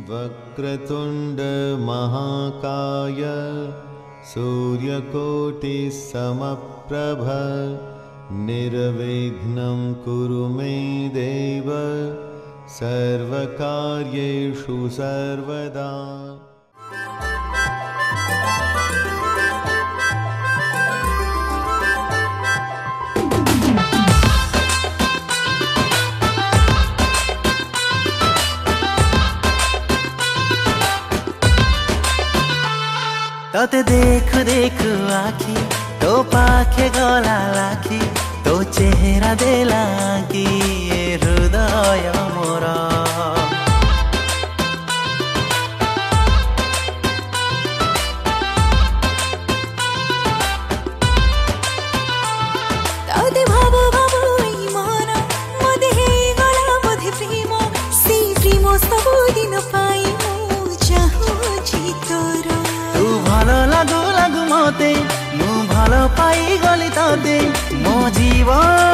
वक्रतुंड महाकाय सूर्यकोटि समप्रभ निर्विघ्नं कुरु मे देव सर्वकार्येषु सर्वदा। तोते देखु देखु आखी तो पाखे गला लाखी तो चेहरा देला कि हृदय मोरा तोते भाबो भाबो मन मदे हे गला बोधे प्रेम सी प्रेम सब दिन पाई मु चाहूची तोरा तू भालो लागू लागू मते मु भालो पाई गली तोते मो जीवन